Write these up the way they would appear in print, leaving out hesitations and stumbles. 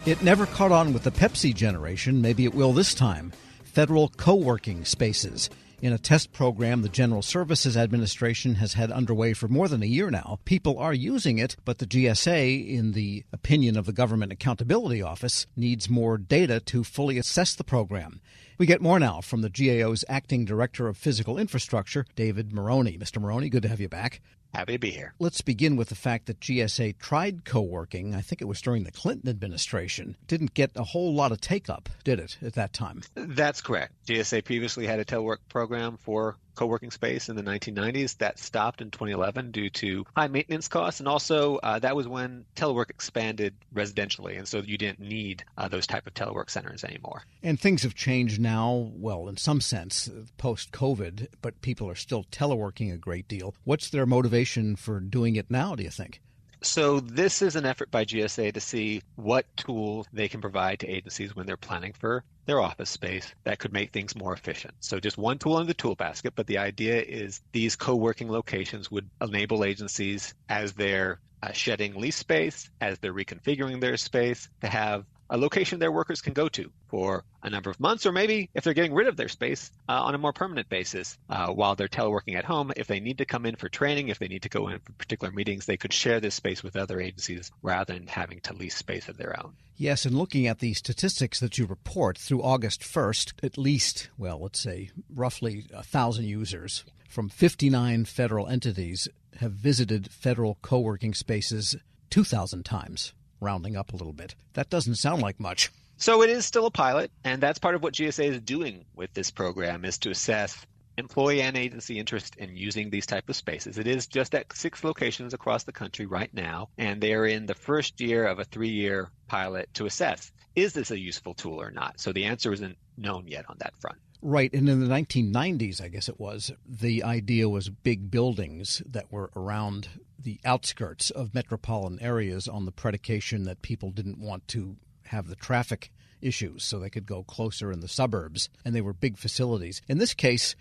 It never caught on with the Pepsi generation. Maybe it will this time. Federal co-working spaces. In a test program the General Services Administration has had underway for more than a year now, people are using it, but the GSA, in the opinion of the Government Accountability Office, needs more data to fully assess the program. We get more now from the GAO's Acting Director of Physical Infrastructure, David Marroni. Mr. Marroni, good to have you back. Happy to be here. Let's begin with the fact that GSA tried co-working. I think it was during the Clinton administration. Didn't get a whole lot of take-up, did it, at that time? That's correct. GSA previously had a telework program for co-working space in the 1990s. That stopped in 2011 due to high maintenance costs. And also, that was when telework expanded residentially. And so you didn't need those type of telework centers anymore. And things have changed now, well, in some sense, post-COVID, but people are still teleworking a great deal. What's their motivation for doing it now, do you think? So this is an effort by GSA to see what tools they can provide to agencies when they're planning for their office space that could make things more efficient. So just one tool in the tool basket, but the idea is these co-working locations would enable agencies, as they're shedding lease space, as they're reconfiguring their space, to have a location their workers can go to for a number of months, or maybe if they're getting rid of their space on a more permanent basis while they're teleworking at home. If they need to come in for training, if they need to go in for particular meetings, they could share this space with other agencies rather than having to lease space of their own. Yes, and looking at the statistics that you report, through August 1st, at least, well, let's say roughly 1,000 users from 59 federal entities have visited federal co-working spaces 2,000 times. Rounding up a little bit. That doesn't sound like much. So it is still a pilot, and that's part of what GSA is doing with this program, is to assess employee and agency interest in using these type of spaces. It is just at 6 locations across the country right now, and they're in the first year of a 3-year pilot to assess, is this a useful tool or not? So the answer isn't known yet on that front. Right. And in the 1990s, I guess it was, the idea was big buildings that were around the outskirts of metropolitan areas on the predication that people didn't want to have the traffic issues, so they could go closer in the suburbs, and they were big facilities. In this case,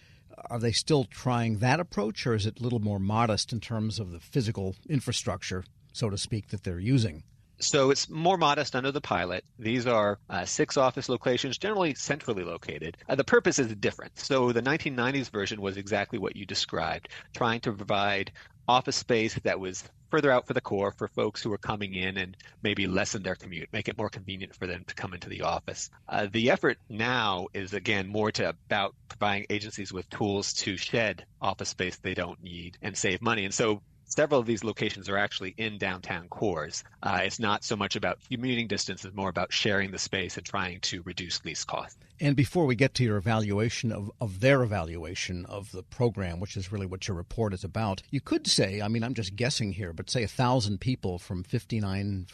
are they still trying that approach, or is it a little more modest in terms of the physical infrastructure, so to speak, that they're using? So it's more modest under the pilot. These are 6 office locations, generally centrally located. The purpose is different. So the 1990s version was exactly what you described, trying to provide office space that was further out for the core for folks who are coming in and maybe lessen their commute, make it more convenient for them to come into the office. The effort now is, again, more about providing agencies with tools to shed office space they don't need and save money. And so several of these locations are actually in downtown cores. It's not so much about commuting distance, it's more about sharing the space and trying to reduce lease costs. And before we get to your evaluation of their evaluation of the program, which is really what your report is about, you could say, I mean, I'm just guessing here, but say 1,000 people from 59,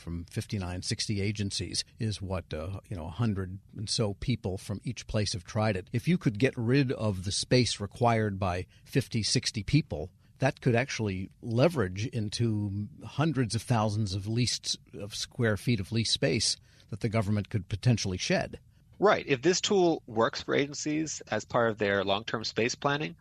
60 agencies is what, 100 and so people from each place have tried it. If you could get rid of the space required by 50, 60 people, that could actually leverage into hundreds of thousands of square feet of leased space that the government could potentially shed. Right. If this tool works for agencies as part of their long-term space planning,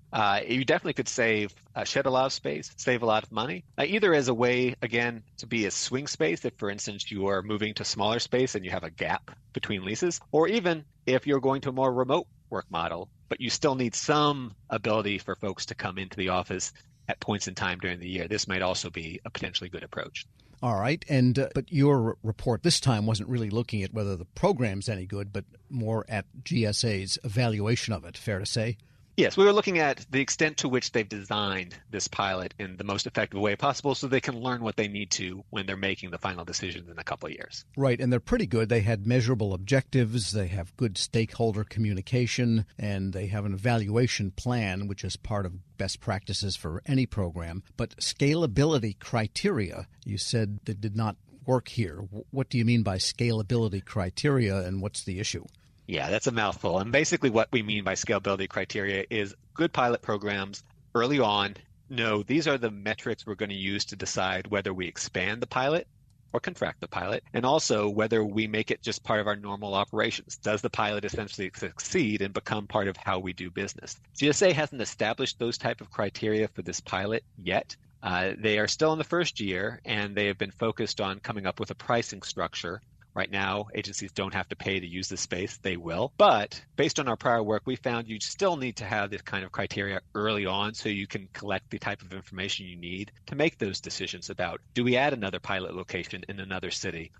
you definitely could shed a lot of space, save a lot of money, either as a way, again, to be a swing space, if, for instance, you are moving to smaller space and you have a gap between leases, or even if you're going to a more remote work model, but you still need some ability for folks to come into the office at points in time during the year. This might also be a potentially good approach. All right. But your report this time wasn't really looking at whether the program's any good, but more at GSA's evaluation of it, fair to say? Yes, we were looking at the extent to which they've designed this pilot in the most effective way possible so they can learn what they need to when they're making the final decisions in a couple of years. Right, and they're pretty good. They had measurable objectives, they have good stakeholder communication, and they have an evaluation plan, which is part of best practices for any program. But scalability criteria, you said, that did not work here. What do you mean by scalability criteria, and what's the issue? Yeah, that's a mouthful. And basically what we mean by scalability criteria is good pilot programs early on know these are the metrics we're going to use to decide whether we expand the pilot or contract the pilot, and also whether we make it just part of our normal operations. Does the pilot essentially succeed and become part of how we do business? GSA hasn't established those type of criteria for this pilot yet. They are still in the first year, and they have been focused on coming up with a pricing structure Right now, agencies don't have to pay to use this space. They will. But based on our prior work, we found you still need to have this kind of criteria early on so you can collect the type of information you need to make those decisions about, do we add another pilot location in another city?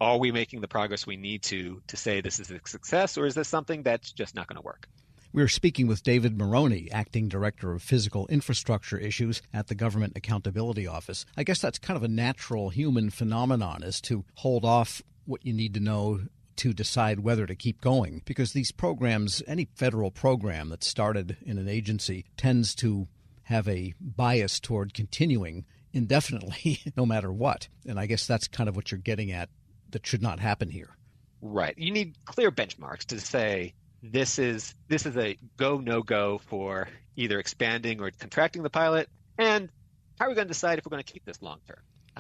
Are we making the progress we need to say this is a success, or is this something that's just not going to work? We're speaking with David Marroni, Acting Director of Physical Infrastructure Issues at the Government Accountability Office. I guess that's kind of a natural human phenomenon, is to hold off what you need to know to decide whether to keep going. Because these programs, any federal program that started in an agency, tends to have a bias toward continuing indefinitely, no matter what. And I guess that's kind of what you're getting at. That should not happen here. Right. You need clear benchmarks to say, this is a go, no go for either expanding or contracting the pilot. And how are we going to decide if we're going to keep this long term?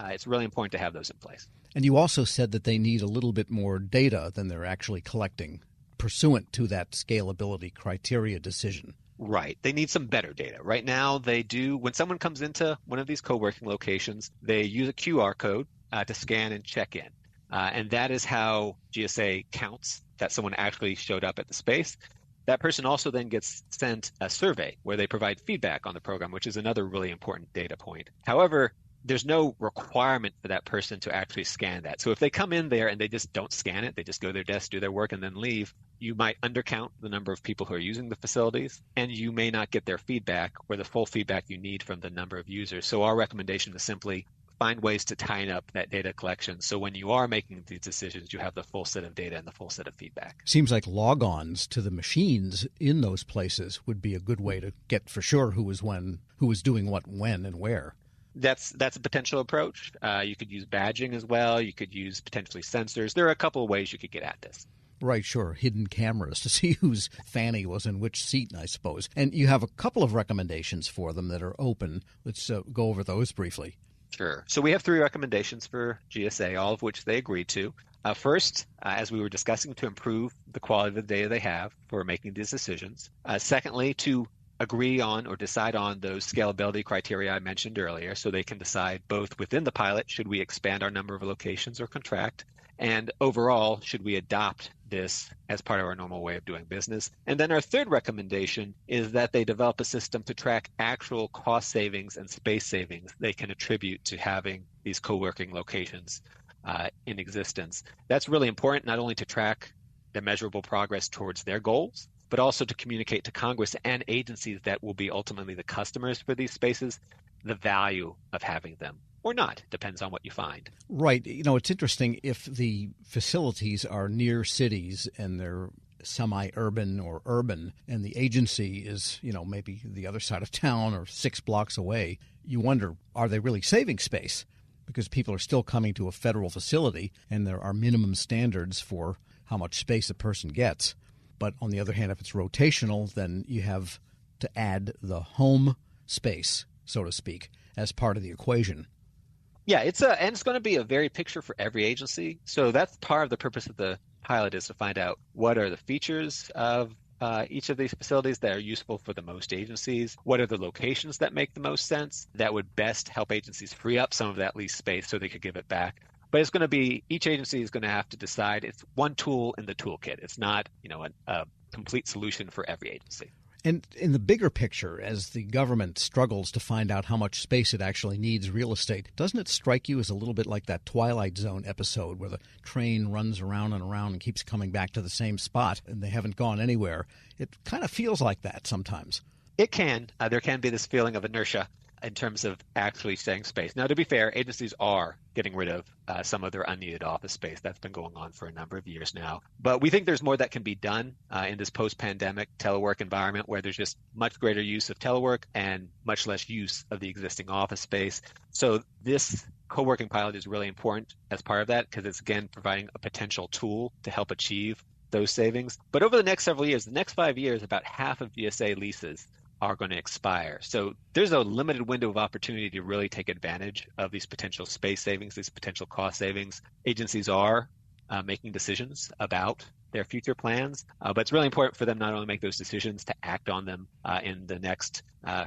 It's really important to have those in place. And you also said that they need a little bit more data than they're actually collecting pursuant to that scalability criteria decision. Right. They need some better data. Right now, they do, when someone comes into one of these co-working locations, they use a QR code to scan and check in. And that is how GSA counts that someone actually showed up at the space. That person also then gets sent a survey where they provide feedback on the program, which is another really important data point. However, there's no requirement for that person to actually scan that. So if they come in there and they just don't scan it, they just go to their desk, do their work, and then leave, you might undercount the number of people who are using the facilities, and you may not get their feedback or the full feedback you need from the number of users. So our recommendation is simply find ways to tighten up that data collection so when you are making these decisions, you have the full set of data and the full set of feedback. Seems like log-ons to the machines in those places would be a good way to get for sure who was doing what, when, and where. That's a potential approach. You could use badging as well. You could use potentially sensors. There are a couple of ways you could get at this. Right, sure. Hidden cameras to see whose fanny was in which seat, I suppose. And you have a couple of recommendations for them that are open. Let's go over those briefly. Sure. So we have 3 recommendations for GSA, all of which they agreed to. First, as we were discussing, to improve the quality of the data they have for making these decisions. Secondly, to agree on or decide on those scalability criteria I mentioned earlier, so they can decide both within the pilot, should we expand our number of locations or contract, and overall, should we adopt this as part of our normal way of doing business? And then our third recommendation is that they develop a system to track actual cost savings and space savings they can attribute to having these co-working locations in existence. That's really important, not only to track the measurable progress towards their goals, but also to communicate to Congress and agencies that will be ultimately the customers for these spaces, the value of having them. Or not, depends on what you find. Right. You know, it's interesting if the facilities are near cities and they're semi-urban or urban, and the agency is, maybe the other side of town or 6 blocks away, you wonder, are they really saving space? Because people are still coming to a federal facility, and there are minimum standards for how much space a person gets. But on the other hand, if it's rotational, then you have to add the home space, so to speak, as part of the equation. Yeah, and it's going to be a varied picture for every agency. So that's part of the purpose of the pilot, is to find out what are the features of each of these facilities that are useful for the most agencies. What are the locations that make the most sense that would best help agencies free up some of that leased space so they could give it back? But it's going to be, each agency is going to have to decide. It's one tool in the toolkit. It's not, a complete solution for every agency. And in the bigger picture, as the government struggles to find out how much space it actually needs real estate, doesn't it strike you as a little bit like that Twilight Zone episode where the train runs around and around and keeps coming back to the same spot and they haven't gone anywhere? It kind of feels like that sometimes. It can. There can be this feeling of inertia in terms of actually staying space. Now, to be fair, agencies are getting rid of some of their unneeded office space. That's been going on for a number of years now. But we think there's more that can be done in this post-pandemic telework environment where there's just much greater use of telework and much less use of the existing office space. So this co-working pilot is really important as part of that because it's, again, providing a potential tool to help achieve those savings. But over the next several years, the next 5 years, about half of GSA leases are going to expire. So there's a limited window of opportunity to really take advantage of these potential space savings, these potential cost savings. Agencies are making decisions about their future plans, but it's really important for them not only make those decisions, to act on them in the next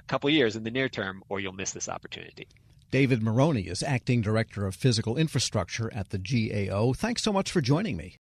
couple years in the near term, or you'll miss this opportunity. David Marroni is Acting Director of Physical Infrastructure at the GAO. Thanks so much for joining me.